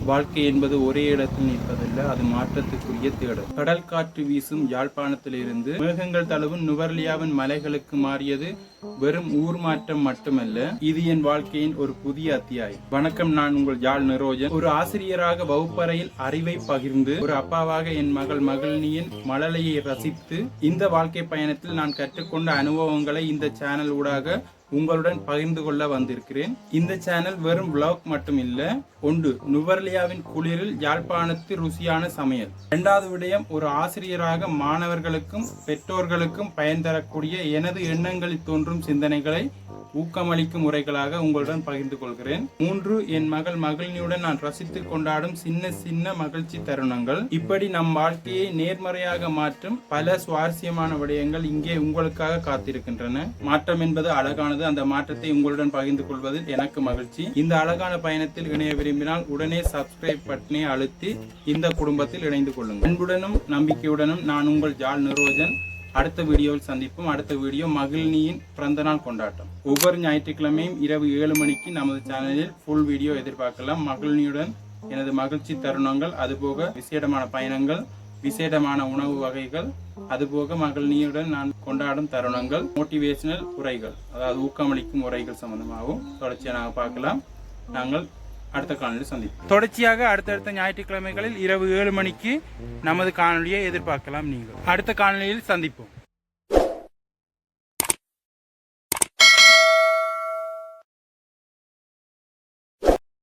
வாழ்க்கை என்பது ஒரே இடத்தில் நிற்பதில்லை, அது மாற்றத்துக்குரிய தேடல். கடல் காற்று வீசும் யாழ்ப்பாணத்திலிருந்து மேகங்கள் தழுவும் நுவர்லியாவின் மலைகளுக்கு மாறியது வெறும் ஊர் மாற்றம் மட்டுமல்ல, இது என் வாழ்க்கையின் ஒரு புதிய அத்தியாயம். வணக்கம், நான் உங்கள் யாழ் நிரோஜன். ஒரு ஆசிரியராக வகுப்பறையில் அறிவை பகிர்ந்து, ஒரு அப்பாவாக என் மகள் மகிழ்னியின் மழலையை ரசித்து, இந்த வாழ்க்கை பயணத்தில் நான் கற்றுக்கொண்ட அனுபவங்களை இந்த சேனல் ஊடாக உங்களுடன் பகிர்ந்து கொள்ள வந்திருக்கிறேன். இந்த சேனல் வெறும் விளாக் மட்டும் இல்ல, ஒன்று நுவர்லியாவின் குளிரில் யாழ்ப்பாணத்து ருசியான சமையல். இரண்டாவது விடயம், ஒரு ஆசிரியராக மாணவர்களுக்கும் பெற்றோர்களுக்கும் பயன் தரக்கூடிய எனது எண்ணங்களில் தோன்றும் சிந்தனைகளை ஊக்கமளிக்கும் முறைகளாக உங்களுடன் பகிர்ந்து கொள்கிறேன். 3, என் மகள் மகிழ்னியுடன் நான் ரசித்து கொண்டாடும் சின்ன சின்ன மகிழ்ச்சி தருணங்கள். இப்படி நம் வாழ்க்கையை நேர்மறையாக மாற்றும் பல சுவாரஸ்யமான விடயங்கள் இங்கே உங்களுக்காக காத்திருக்கின்றன. மாற்றம் என்பது அழகானது, அந்த மாற்றத்தை உங்களுடன் பகிர்ந்து கொள்வதில் எனக்கு மகிழ்ச்சி. இந்த அழகான பயணத்தில் இணைய விரும்பினால் உடனே சப்ஸ்கிரைப் பட்டனை அழுத்தி இந்த குடும்பத்தில் இணைந்து கொள்ளுங்கள். அன்புடனும் நம்பிக்கையுடனும் நான் உங்கள் யாழ் நிரோஜன். அடுத்த வீடியோவில் சந்திப்போம். அடுத்த வீடியோ மகிழ்னியின் பிறந்தநாள் கொண்டாட்டம். ஒவ்வொரு ஞாயிற்றுக்கிழமையும் இரவு 7 மணிக்கு நமது சேனலில் ஃபுல் வீடியோ எதிர்பார்க்கலாம். மகிழ்னியுடன் எனது மகிழ்ச்சி தருணங்கள், அதுபோக விசேடமான பயணங்கள், விசேடமான உணவு வகைகள், அதுபோக மகிழ்னியுடன் நான் கொண்டாடும் தருணங்கள், மோட்டிவேஷனல் உரைகள், அதாவது ஊக்கமளிக்கும் உரைகள் சம்பந்தமாகவும் தொடர்ச்சியாக நாங்கள் பார்க்கலாம். நாங்கள் அடுத்த காணொலியில் சந்திப்போம். தொடர்ச்சியாக அடுத்தடுத்த ஞாயிற்றுக்கிழமைகளில் இரவு 7 மணிக்கு நமது காணொலியை எதிர்பார்க்கலாம். நீங்கள் அடுத்த காணொலியில் சந்திப்போம்.